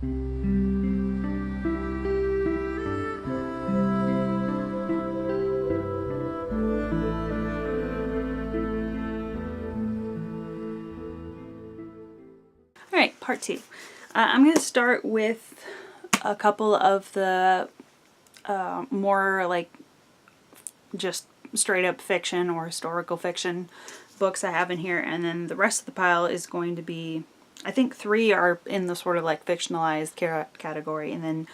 All right, part two. I'm going to start with a couple of the more like just straight up fiction or historical fiction books I have in here, and then the rest of the pile is going to be, I think 3 are in the sort of like fictionalized category, and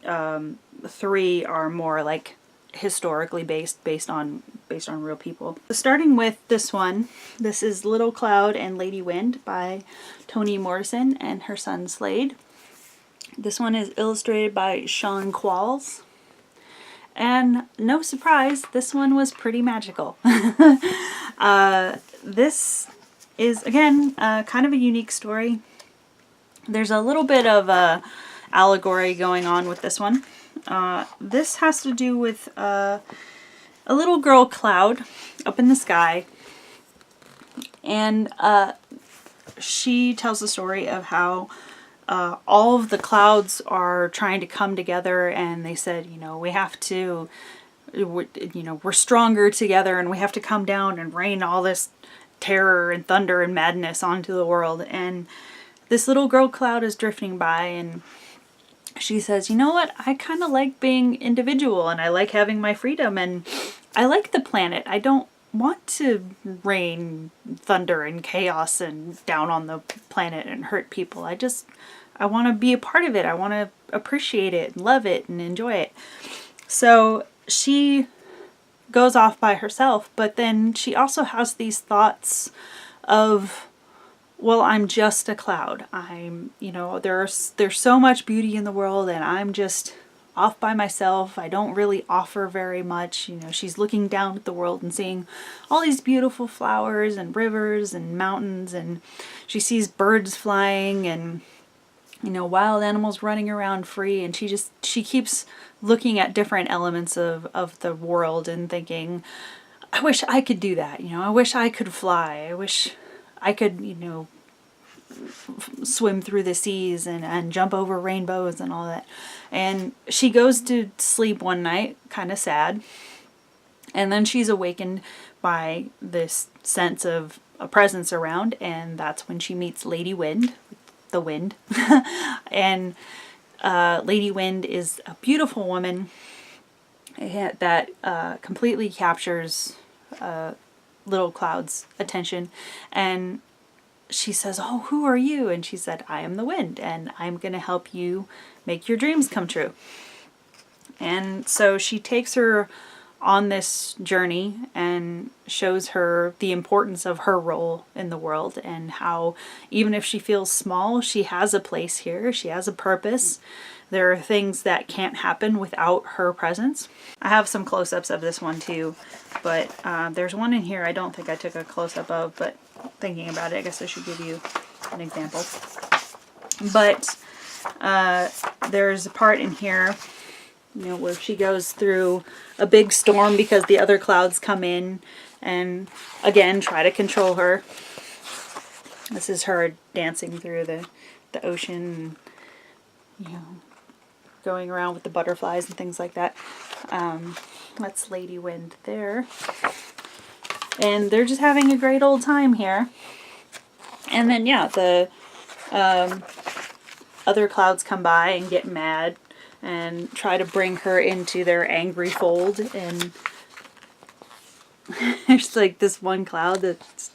then 3 are more like historically based on real people. So starting with this one, this is Little Cloud and Lady Wind by Toni Morrison and her son Slade. This one is illustrated by Sean Qualls. And no surprise, this one was pretty magical. This is, again, kind of a unique story. There's a little bit of a allegory going on with this one. This has to do with a little girl cloud up in the sky. And she tells the story of how all of the clouds are trying to come together, and they said, you know, we have to, you know, we're stronger together, and we have to come down and rain all this terror and thunder and madness onto the world. And this little girl cloud is drifting by, and she says, you know what, I kind of like being individual, and I like having my freedom, and I like the planet. I don't want to rain thunder and chaos and down on the planet and hurt people. I want to be a part of it. I want to appreciate it and love it and enjoy it. So she goes off by herself, but then she also has these thoughts of, well, I'm just a cloud. I'm, you know, there's so much beauty in the world, and I'm just off by myself. I don't really offer very much. You know, she's looking down at the world and seeing all these beautiful flowers and rivers and mountains, and she sees birds flying and, you know, wild animals running around free, and she keeps looking at different elements of the world and thinking, I wish I could do that. You know, I wish I could fly. I wish I could, you know, swim through the seas and jump over rainbows and all that. And she goes to sleep one night, kind of sad, and then she's awakened by this sense of a presence around, and that's when she meets Lady Wind, the wind. And Lady Wind is a beautiful woman that completely captures Little Cloud's attention, and she says, oh, who are you? And she said, I am the wind, and I'm going to help you make your dreams come true. And so she takes her on this journey and shows her the importance of her role in the world, and how even if she feels small, she has a place here. She has a purpose. There are things that can't happen without her presence. I have some close-ups of this one too, but there's one in here I don't think I took a close-up of, but thinking about it, I guess I should give you an example. But there's a part in here, you know, where she goes through a big storm because the other clouds come in and again try to control her. This is her dancing through the ocean, you know, going around with the butterflies and things like that. That's Lady Wind there. And they're just having a great old time here. And then, yeah, the other clouds come by and get mad and try to bring her into their angry fold. And there's like this one cloud that's,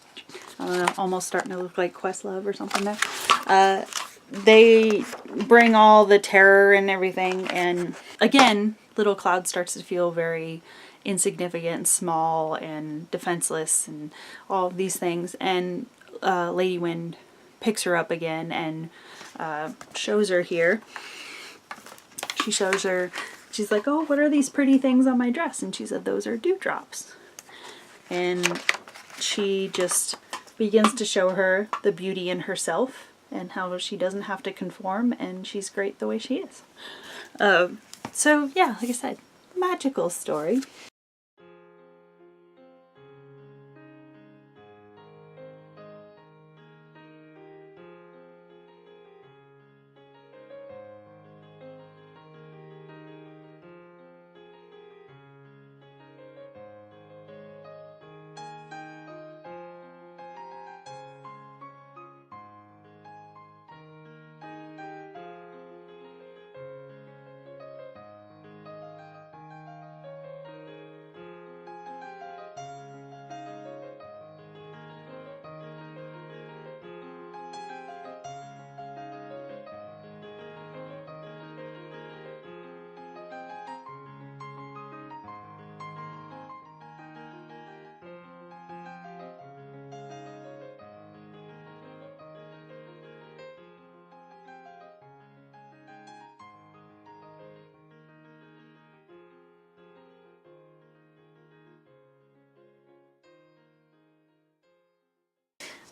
I don't know, almost starting to look like Questlove or something there. They bring all the terror and everything. And again, Little Cloud starts to feel very insignificant and small and defenseless and all of these things. And Lady Wind picks her up again and shows her here. She shows her, she's like, oh, what are these pretty things on my dress? And she said, those are dewdrops. And she just begins to show her the beauty in herself and how she doesn't have to conform, and she's great the way she is. So yeah, like I said, magical story.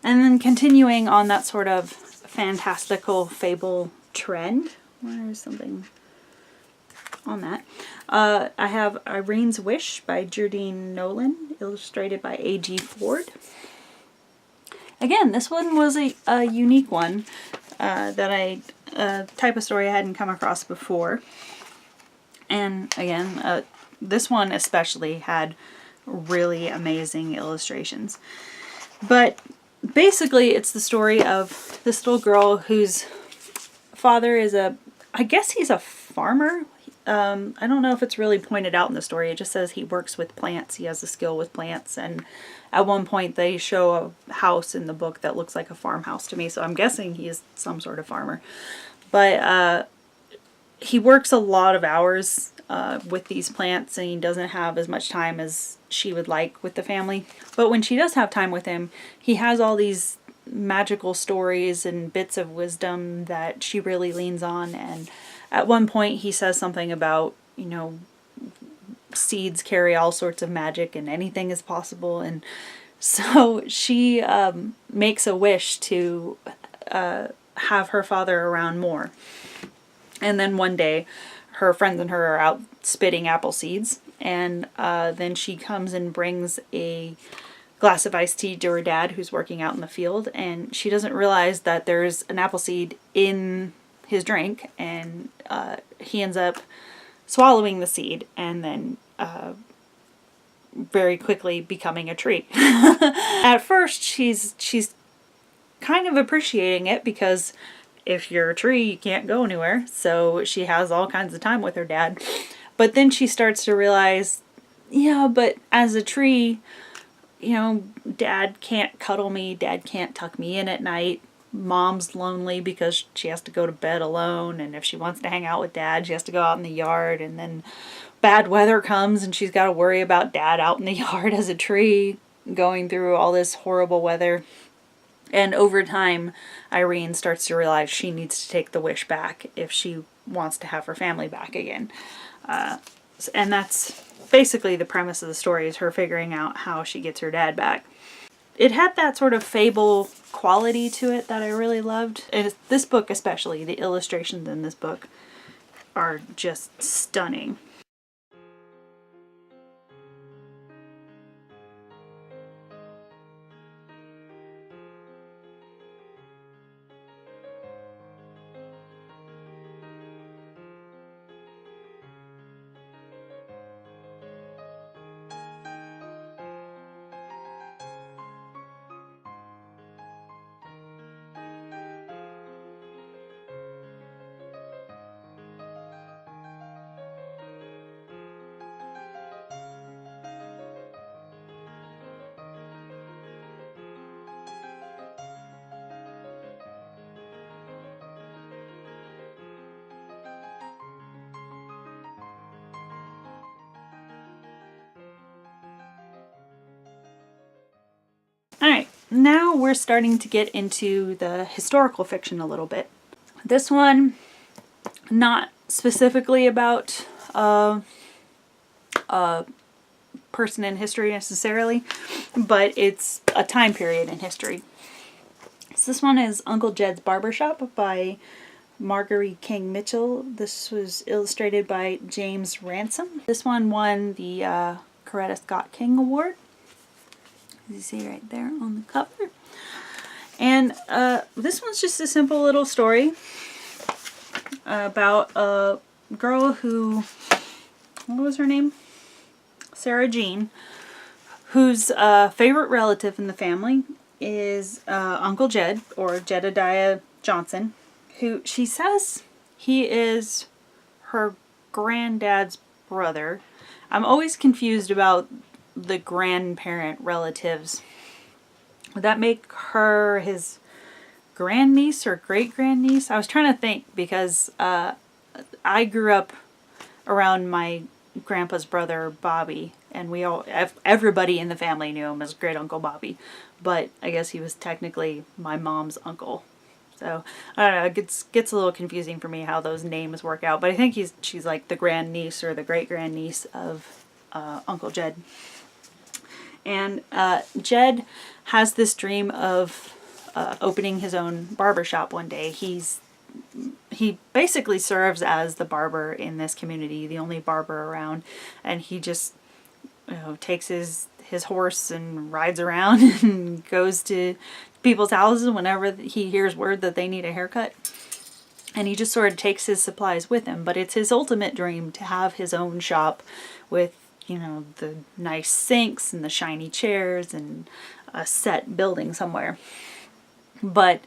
And then continuing on that sort of fantastical fable trend, where's something on that? I have Irene's Wish by Jardine Nolan, illustrated by A.G. Ford. Again, this one was a unique one type of story I hadn't come across before. And again, this one especially had really amazing illustrations. But basically, it's the story of this little girl whose father is I guess he's a farmer. I don't know if it's really pointed out in the story. It just says he works with plants. He has a skill with plants. And at one point they show a house in the book that looks like a farmhouse to me. So I'm guessing he is some sort of farmer. But he works a lot of hours with these plants, and he doesn't have as much time as she would like with the family. But when she does have time with him, he has all these magical stories and bits of wisdom that she really leans on. And at one point he says something about, you know, seeds carry all sorts of magic and anything is possible. And so she makes a wish to have her father around more. And then one day her friends and her are out spitting apple seeds, and then she comes and brings a glass of iced tea to her dad, who's working out in the field, and she doesn't realize that there's an apple seed in his drink, and he ends up swallowing the seed and then very quickly becoming a tree. At first she's kind of appreciating it, because if you're a tree you can't go anywhere, so she has all kinds of time with her dad. But then she starts to realize, yeah, but as a tree, you know, dad can't cuddle me, dad can't tuck me in at night, mom's lonely because she has to go to bed alone, and if she wants to hang out with dad she has to go out in the yard, and then bad weather comes and she's got to worry about dad out in the yard as a tree going through all this horrible weather. And over time Irene starts to realize she needs to take the wish back if she wants to have her family back again. And that's basically the premise of the story, is her figuring out how she gets her dad back. It had that sort of fable quality to it that I really loved. And this book especially, the illustrations in this book are just stunning. Alright, now we're starting to get into the historical fiction a little bit. This one, not specifically about a person in history necessarily, but it's a time period in history. So this one is Uncle Jed's Barbershop by Marguerite King Mitchell. This was illustrated by James Ransom. This one won the Coretta Scott King Award, as you see right there on the cover. And this one's just a simple little story about a girl who, what was her name? Sarah Jean, whose favorite relative in the family is Uncle Jed, or Jedediah Johnson, who she says he is her granddad's brother. I'm always confused about the grandparent relatives. Would that make her his grandniece or great-grandniece? I was trying to think, because I grew up around my grandpa's brother Bobby, and everybody in the family knew him as Great Uncle Bobby, but I guess he was technically my mom's uncle. So I don't know, it gets a little confusing for me how those names work out, but I think she's like the grandniece or the great-grandniece of Uncle Jed. And Jed has this dream of opening his own barbershop one day. He basically serves as the barber in this community, the only barber around, and he just, takes his horse and rides around and goes to people's houses whenever he hears word that they need a haircut. And he just sort of takes his supplies with him. But it's his ultimate dream to have his own shop with, the nice sinks and the shiny chairs and a set building somewhere. But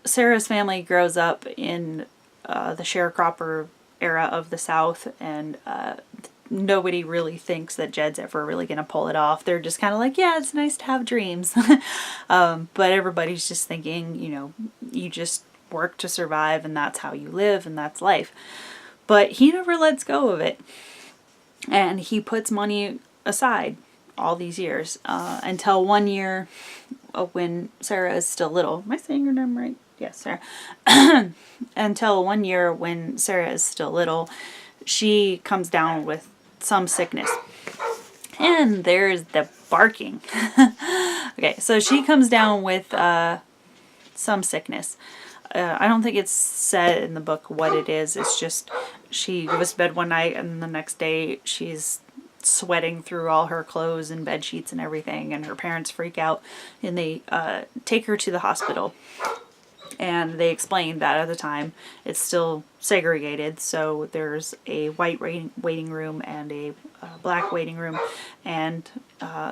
Sarah's family grows up in the sharecropper era of the South, and nobody really thinks that Jed's ever really going to pull it off. They're just kind of like, yeah, it's nice to have dreams. But everybody's just thinking, you just work to survive, and that's how you live, and that's life. But he never lets go of it. And he puts money aside all these years until one year when Sarah is still little. Am I saying her name right? Yes, Sarah. Until one year when Sarah is still little, she comes down with some sickness. And there's the barking. Okay, so she comes down with some sickness. I don't think it's said in the book what it is. It's just she goes to bed one night and the next day she's sweating through all her clothes and bed sheets and everything, and her parents freak out and they take her to the hospital. And they explained that at the time it's still segregated, so there's a white waiting room and a black waiting room. And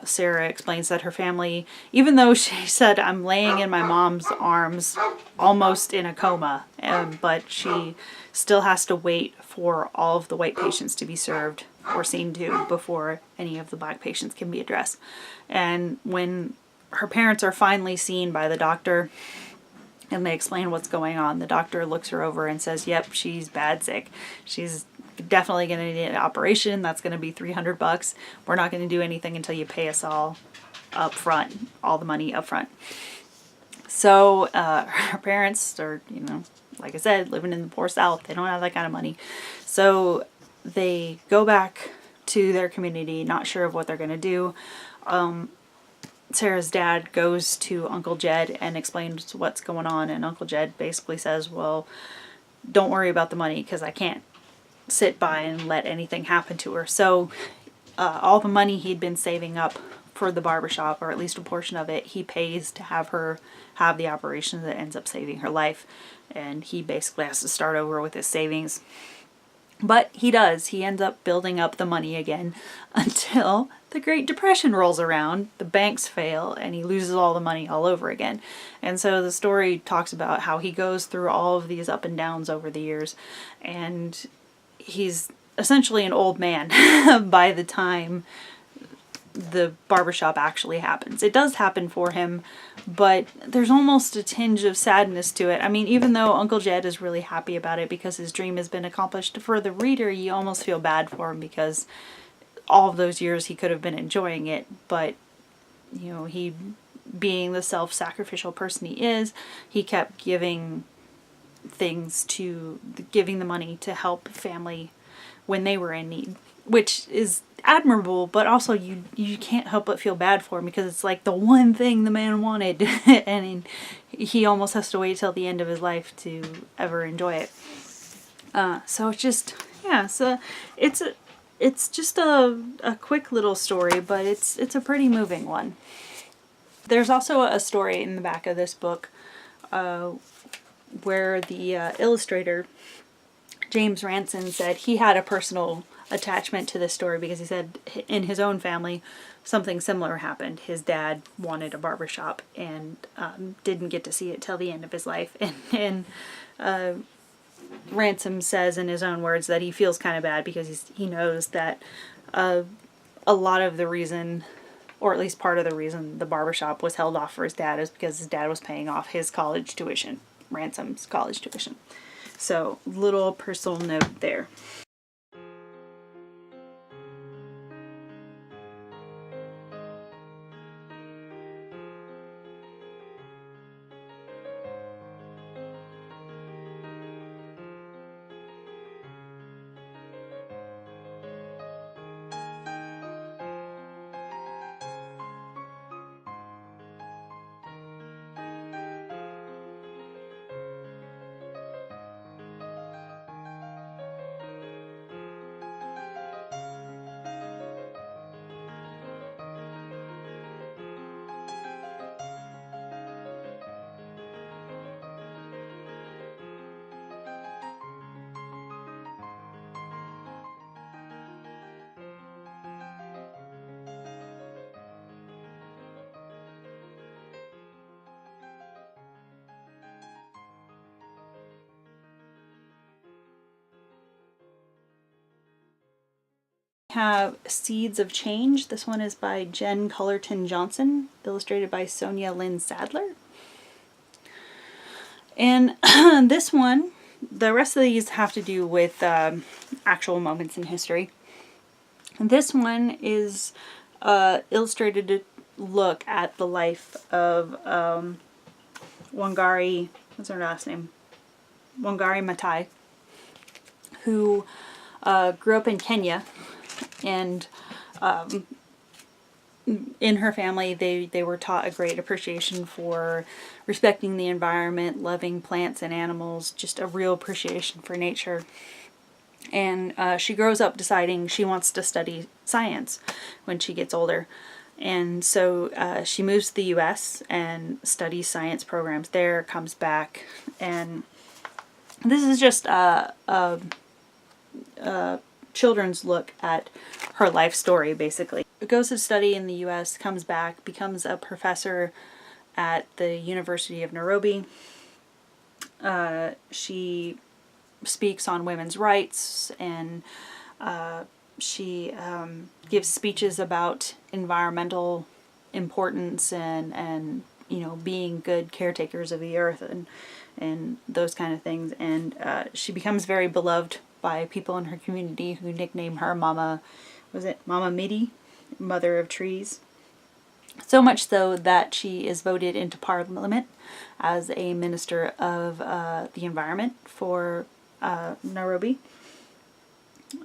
Sarah explains that her family, even though she said, I'm laying in my mom's arms almost in a coma, but she still has to wait for all of the white patients to be served or seen to before any of the black patients can be addressed. And when her parents are finally seen by the doctor, and they explain what's going on, the doctor looks her over and says, yep, she's bad sick. She's definitely going to need an operation. That's going to be $300. We're not going to do anything until you pay us all up front, all the money up front. So her parents are, like I said, living in the poor South. They don't have that kind of money. So they go back to their community, not sure of what they're going to do. Sarah's dad goes to Uncle Jed and explains what's going on, and Uncle Jed basically says, well, don't worry about the money because I can't sit by and let anything happen to her. So all the money he'd been saving up for the barbershop, or at least a portion of it, he pays to have her have the operation that ends up saving her life. And he basically has to start over with his savings. But he does. He ends up building up the money again until the Great Depression rolls around, the banks fail, and he loses all the money all over again. And so the story talks about how he goes through all of these up and downs over the years, and he's essentially an old man by the time the barbershop actually happens. It does happen for him, but there's almost a tinge of sadness to it. I mean, even though Uncle Jed is really happy about it because his dream has been accomplished, for the reader, you almost feel bad for him because all of those years he could have been enjoying it, but he, being the self-sacrificial person he is, he kept giving the money to help family when they were in need, which is admirable, but also you can't help but feel bad for him because it's like the one thing the man wanted and he almost has to wait till the end of his life to ever enjoy it. So it's just, so it's just a quick little story, but it's a pretty moving one. There's also a story in the back of this book where the illustrator James Ranson said he had a personal attachment to this story because he said in his own family something similar happened. His dad wanted a barbershop and didn't get to see it till the end of his life. And Ransom says in his own words that he feels kind of bad because he knows that a lot of the reason, or at least part of the reason, the barbershop was held off for his dad is because his dad was paying off his college tuition, Ransom's college tuition. So, little personal note there. have Seeds of Change. This one is by Jen Cullerton Johnson, illustrated by Sonia Lynn Sadler. And this one, the rest of these have to do with actual moments in history. And this one is illustrated look at the life of Wangari, what's her last name? Wangari Maathai, who grew up in Kenya, and in her family they were taught a great appreciation for respecting the environment, loving plants and animals, just a real appreciation for nature. And she grows up deciding she wants to study science when she gets older. And so she moves to the US and studies science programs there, comes back, and this is just a children's look at her life story, basically. Goes to study in the US, comes back, becomes a professor at the University of Nairobi. She speaks on women's rights, and she gives speeches about environmental importance and you know, being good caretakers of the earth and those kind of things. And she becomes very beloved by people in her community who nickname her Mama, was it Mama Midi, Mother of Trees? So much so that she is voted into Parliament as a Minister of the Environment for Nairobi.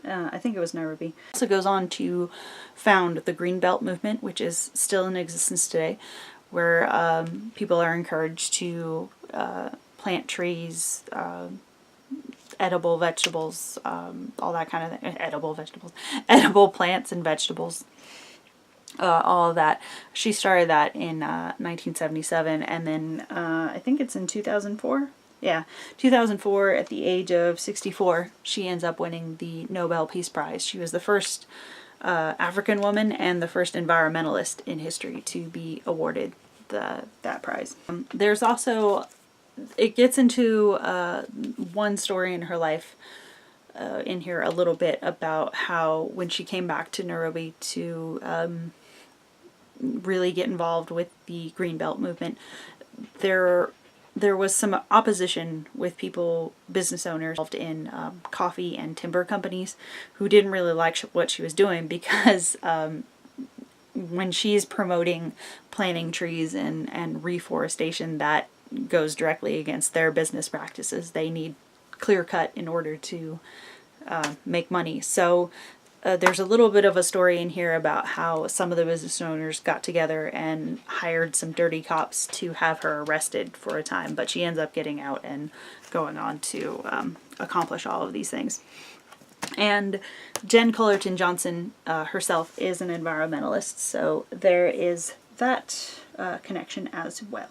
I think it was Nairobi. Also goes on to found the Green Belt movement, which is still in existence today, where people are encouraged to plant trees, edible vegetables, all that kind of thing. Edible vegetables, edible plants and vegetables, all of that. She started that in 1977, and then I think it's in 2004. Yeah, 2004, at the age of 64, she ends up winning the Nobel Peace Prize. She was the first African woman and the first environmentalist in history to be awarded that prize. There's also, it gets into one story in her life in here a little bit about how when she came back to Nairobi to really get involved with the Green Belt movement, there was some opposition with people, business owners involved in coffee and timber companies, who didn't really like what she was doing, because when she's promoting planting trees and reforestation, that goes directly against their business practices. They need clear cut in order to make money. So there's a little bit of a story in here about how some of the business owners got together and hired some dirty cops to have her arrested for a time, but she ends up getting out and going on to accomplish all of these things. And Jen Cullerton Johnson herself is an environmentalist, so there is that connection as well.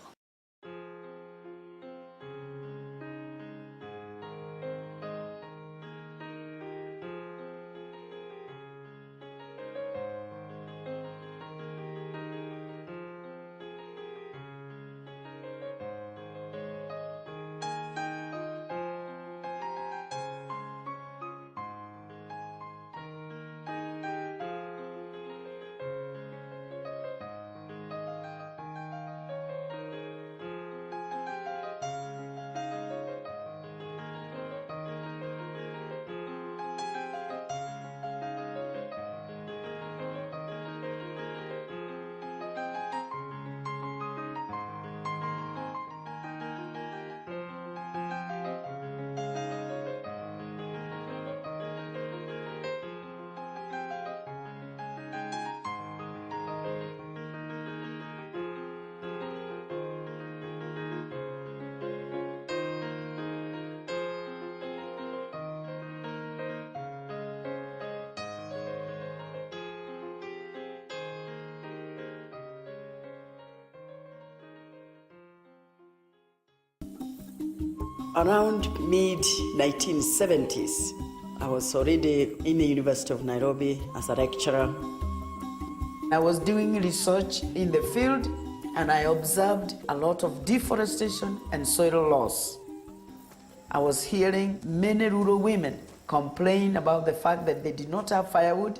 Around mid-1970s, I was already in the University of Nairobi as a lecturer. I was doing research in the field, and I observed a lot of deforestation and soil loss. I was hearing many rural women complain about the fact that they did not have firewood,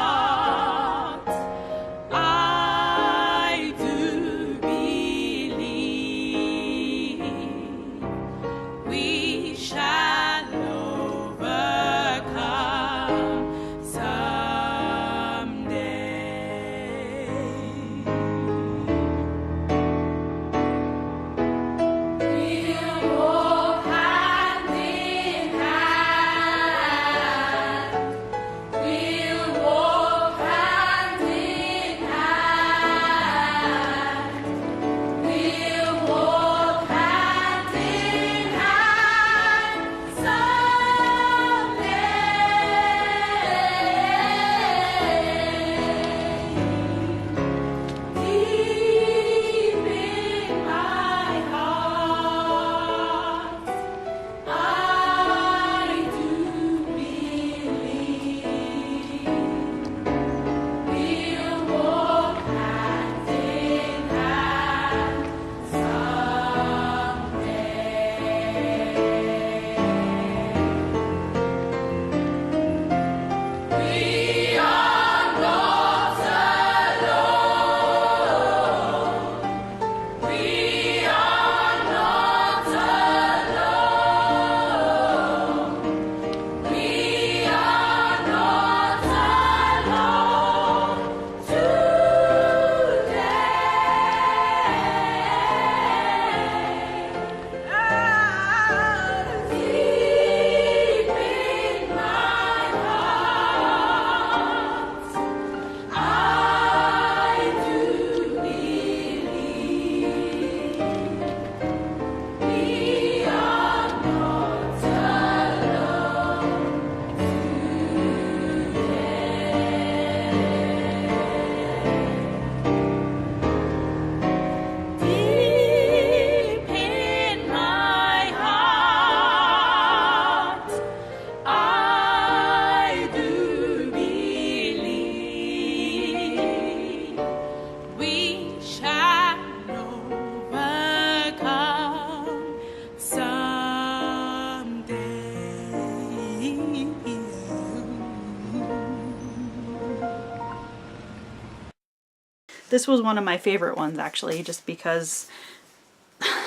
this was one of my favorite ones, actually, just because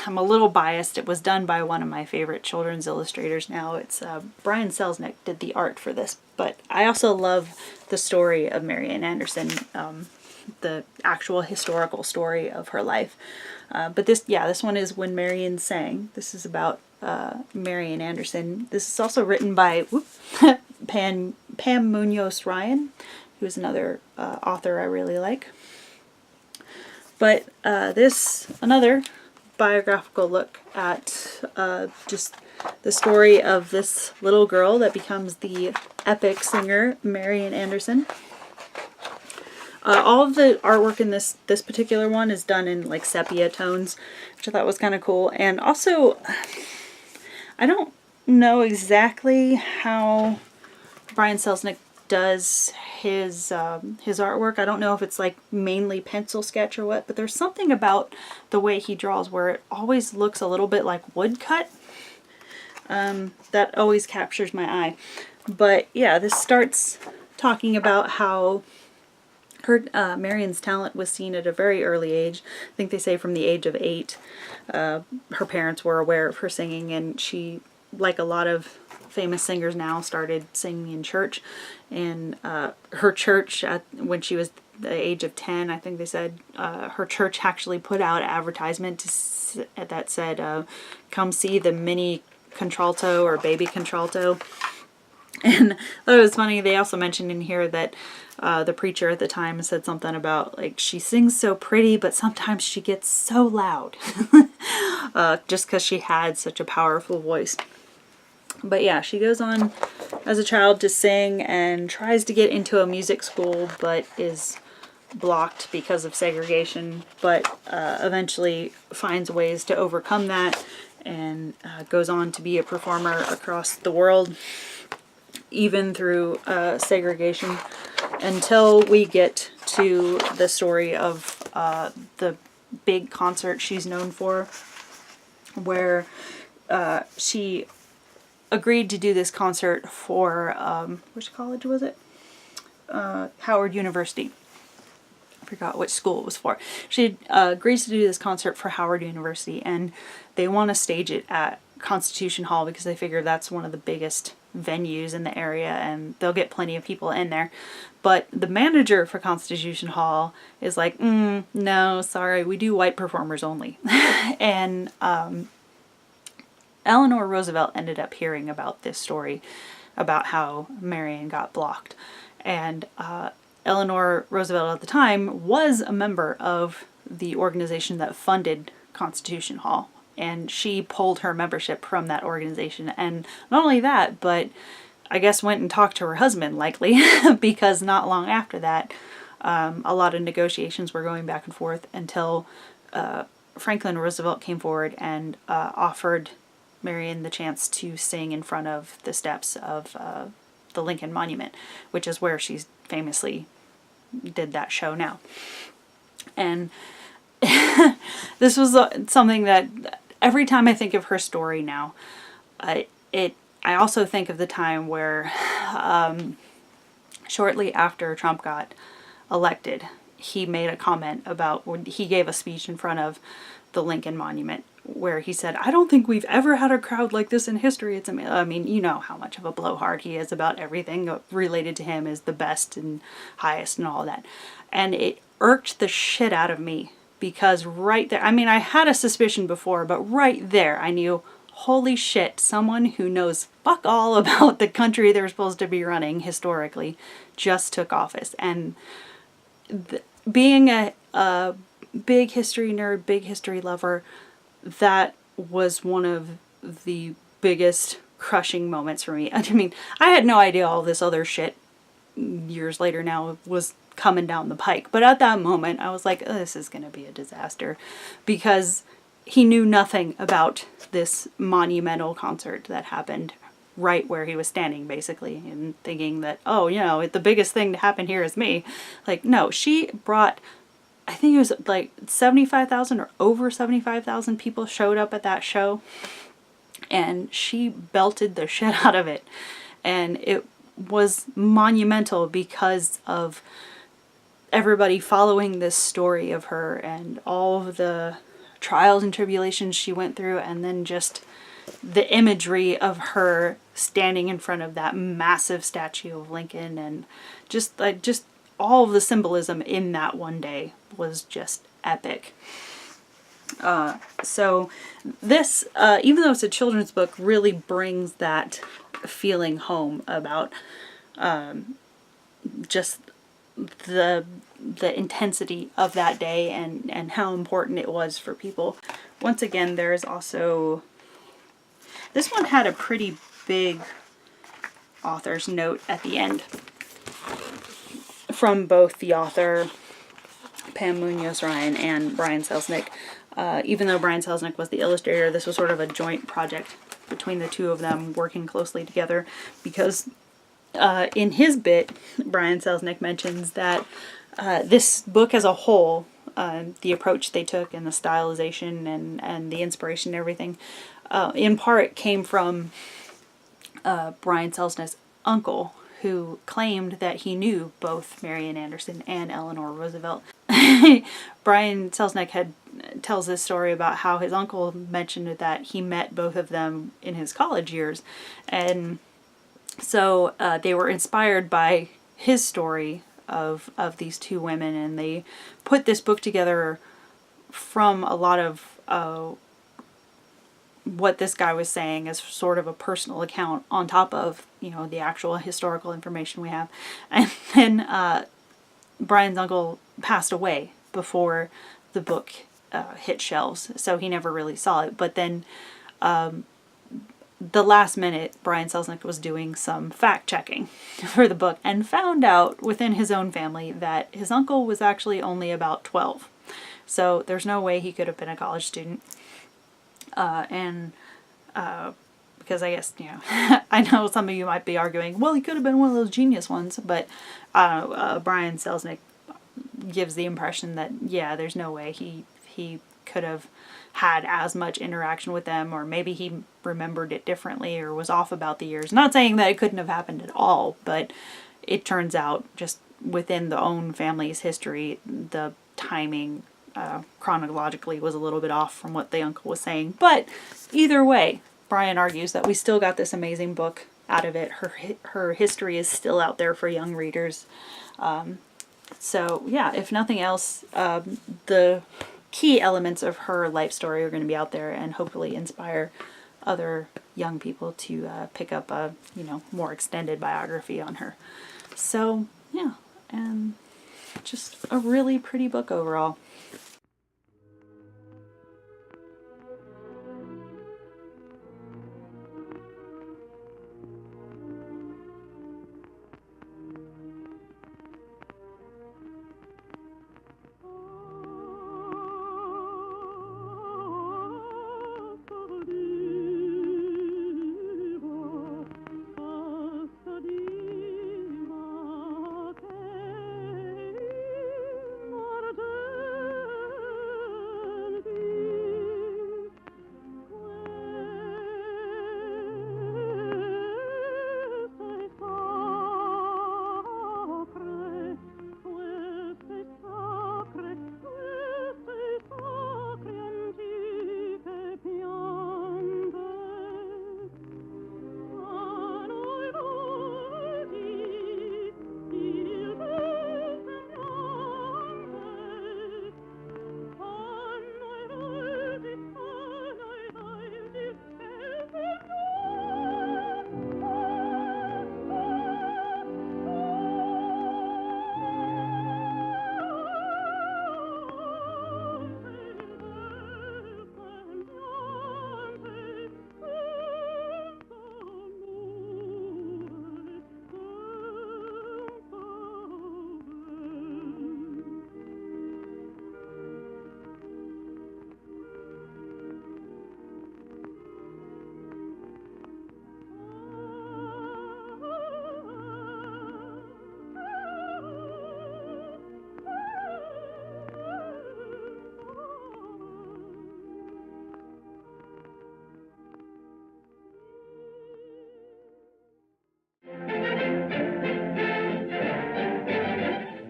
I'm a little biased. It was done by one of my favorite children's illustrators now. It's Brian Selznick did the art for this, but I also love the story of Marian Anderson, the actual historical story of her life. But this one is When Marian Sang. This is about Marian Anderson. This is also written by Pam Munoz Ryan, who's another author I really like. But another biographical look at just the story of this little girl that becomes the epic singer Marian Anderson. All of the artwork in this particular one is done in like sepia tones, which I thought was kind of cool. And also, I don't know exactly how Brian Selznick does his artwork. I don't know if it's like mainly pencil sketch or what, but there's something about the way he draws where it always looks a little bit like woodcut. That always captures my eye. But yeah, this starts talking about how Marian's talent was seen at a very early age. I think they say from the age of 8. Her parents were aware of her singing, and she, like a lot of famous singers now, started singing in church. And her church, when she was the age of 10, I think they said, her church actually put out an advertisement that said, come see the mini contralto or baby contralto. And I thought it was funny. They also mentioned in here that the preacher at the time said something about, like, she sings so pretty, but sometimes she gets so loud. Just because she had such a powerful voice. But yeah, she goes on as a child to sing and tries to get into a music school, but is blocked because of segregation, but eventually finds ways to overcome that and goes on to be a performer across the world, even through segregation, until we get to the story of the big concert she's known for, where she agreed to do this concert for, which college was it? Howard University. I forgot which school it was for. She agrees to do this concert for Howard University, and they want to stage it at Constitution Hall because they figure that's one of the biggest venues in the area and they'll get plenty of people in there. But the manager for Constitution Hall is like, no, sorry, we do white performers only. And Eleanor Roosevelt ended up hearing about this story about how Marian got blocked. And Eleanor Roosevelt at the time was a member of the organization that funded Constitution Hall. And she pulled her membership from that organization. And not only that, but I guess went and talked to her husband, likely, because not long after that, a lot of negotiations were going back and forth until Franklin Roosevelt came forward and offered Marian the chance to sing in front of the steps of the Lincoln Monument, which is where she famously did that show now. And this was something that every time I think of her story now, I also think of the time where shortly after Trump got elected, he made a comment about when he gave a speech in front of the Lincoln Monument where he said, I don't think we've ever had a crowd like this in history. It's amazing. I mean, you know how much of a blowhard he is about everything related to him is the best and highest and all that. And it irked the shit out of me. Because right there, I mean, I had a suspicion before, but right there, I knew, holy shit, someone who knows fuck all about the country they're supposed to be running historically just took office. And being a big history nerd, big history lover, that was one of the biggest crushing moments for me. I mean, I had no idea all this other shit years later now was coming down the pike. But at that moment, I was like, oh, this is going to be a disaster. Because he knew nothing about this monumental concert that happened right where he was standing, basically. And thinking that, oh, you know, the biggest thing to happen here is me. Like, no, she brought, I think it was like 75,000 or over 75,000 people showed up at that show. And she belted the shit out of it. And it was monumental because of everybody following this story of her and all of the trials and tribulations she went through, and then just the imagery of her standing in front of that massive statue of Lincoln, and just all of the symbolism in that one day was just epic. So this, even though it's a children's book, really brings that feeling home about just the intensity of that day and how important it was for people. Once again, there's also, this one had a pretty big author's note at the end from both the author Pam Munoz-Ryan and Brian Selznick. Even though Brian Selznick was the illustrator, this was sort of a joint project between the two of them working closely together, because in his bit, Brian Selznick mentions that this book as a whole, the approach they took and the stylization and the inspiration and everything, in part came from Brian Selznick's uncle, who claimed that he knew both Marian Anderson and Eleanor Roosevelt. Brian Selznick tells this story about how his uncle mentioned that he met both of them in his college years, and so they were inspired by his story of these two women, and they put this book together from a lot of what this guy was saying as sort of a personal account on top of, you know, the actual historical information we have. And then Brian's uncle passed away before the book hit shelves, so he never really saw it. But then the last minute, Brian Selznick was doing some fact checking for the book and found out within his own family that his uncle was actually only about 12. So there's no way he could have been a college student. Because I guess, you know, I know some of you might be arguing, well, he could have been one of those genius ones, but Brian Selznick gives the impression that, yeah, there's no way he could have had as much interaction with them, or maybe he remembered it differently or was off about the years. Not saying that it couldn't have happened at all, but it turns out just within the own family's history, the timing chronologically was a little bit off from what the uncle was saying. But either way, Brian argues that we still got this amazing book out of it. Her history is still out there for young readers. So yeah, if nothing else, the key elements of her life story are going to be out there and hopefully inspire other young people to pick up a, you know, more extended biography on her. So yeah, and just a really pretty book overall.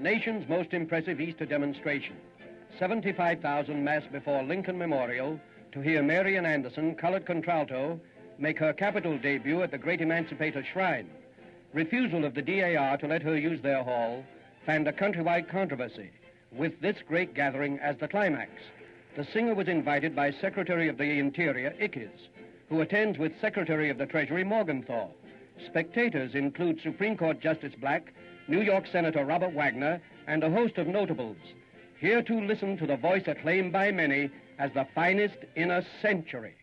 nation's most impressive Easter demonstration. 75,000 massed before Lincoln Memorial to hear Marian Anderson, colored contralto, make her capital debut at the great Emancipator Shrine. Refusal of the DAR to let her use their hall fanned a countrywide controversy, with this great gathering as the climax. The singer was invited by Secretary of the Interior, Ickes, who attends with Secretary of the Treasury, Morgenthau. Spectators include Supreme Court Justice Black, New York Senator Robert Wagner, and a host of notables. Here to listen to the voice acclaimed by many as the finest in a century.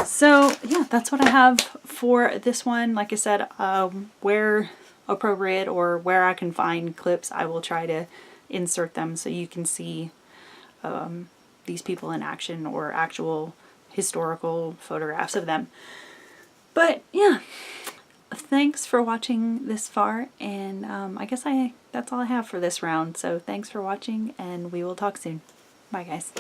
So yeah, that's what I have for this one. Like I said, where appropriate or where I can find clips, I will try to insert them so you can see these people in action or actual historical photographs of them. But yeah, thanks for watching this far, and I guess that's all I have for this round. So thanks for watching, and we will talk soon. Bye guys.